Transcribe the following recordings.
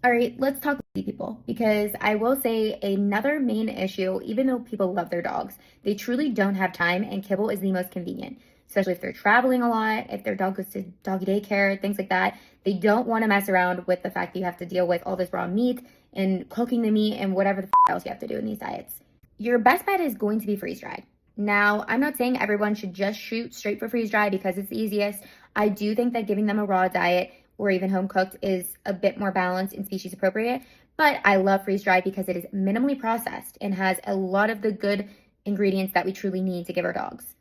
All right, let's talk with people because I will say another main issue, even though people love their dogs, they truly don't have time, and kibble is the most convenient, especially if they're traveling a lot, if their dog goes to doggy daycare, things like that. They don't want to mess around with the fact that you have to deal with all this raw meat and cooking the meat and whatever the else you have to do in these diets. Your best bet is going to be freeze dried. Now, I'm not saying everyone should just shoot straight for freeze dried because it's the easiest. I do think that giving them a raw diet or even home cooked is a bit more balanced and species appropriate. But I love freeze dried because it is minimally processed and has a lot of the good ingredients that we truly need to give our dogs.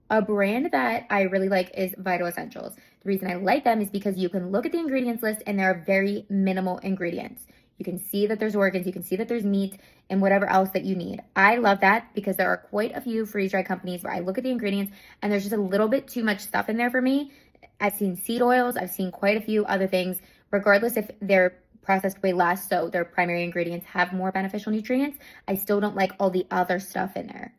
A brand that I really like is Vital Essentials. The reason I like them is because you can look at the ingredients list and there are very minimal ingredients. You can see that there's organs, you can see that there's meat, and whatever else that you need. I love that because there are quite a few freeze-dried companies where I look at the ingredients and there's just a little bit too much stuff in there for me. I've seen seed oils, I've seen quite a few other things, regardless if they're processed way less, so their primary ingredients have more beneficial nutrients. I still don't like all the other stuff in there.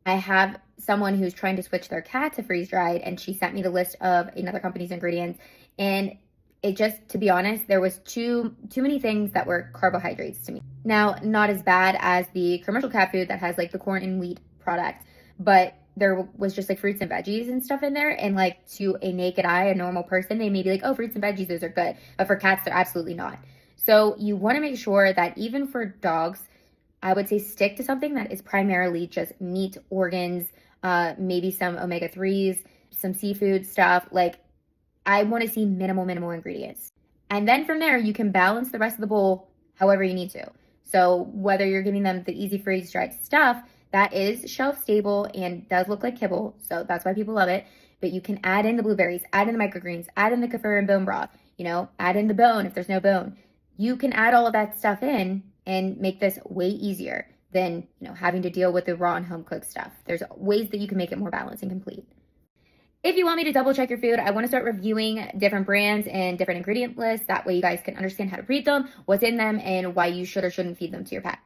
I have someone who's trying to switch their cat to freeze-dried, and she sent me the list of another company's ingredients, and it just, to be honest, there was too many things that were carbohydrates to me. Now, not as bad as the commercial cat food that has like the corn and wheat product, but there was just like fruits and veggies and stuff in there. And like to a naked eye, a normal person, they may be like, oh, fruits and veggies, those are good. But for cats, they're absolutely not. So you want to make sure that even for dogs, I would say stick to something that is primarily just meat, organs, maybe some omega-3s, some seafood stuff. Like, I want to see minimal ingredients. And then from there, you can balance the rest of the bowl however you need to. So whether you're giving them the easy freeze-dried stuff, that is shelf stable and does look like kibble, so that's why people love it. But you can add in the blueberries, add in the microgreens, add in the kefir and bone broth, add in the bone if there's no bone. You can add all of that stuff in and make this way easier than, having to deal with the raw and home cooked stuff. There's ways that you can make it more balanced and complete. If you want me to double check your food, I want to start reviewing different brands and different ingredient lists. That way you guys can understand how to read them, what's in them, and why you should or shouldn't feed them to your pet.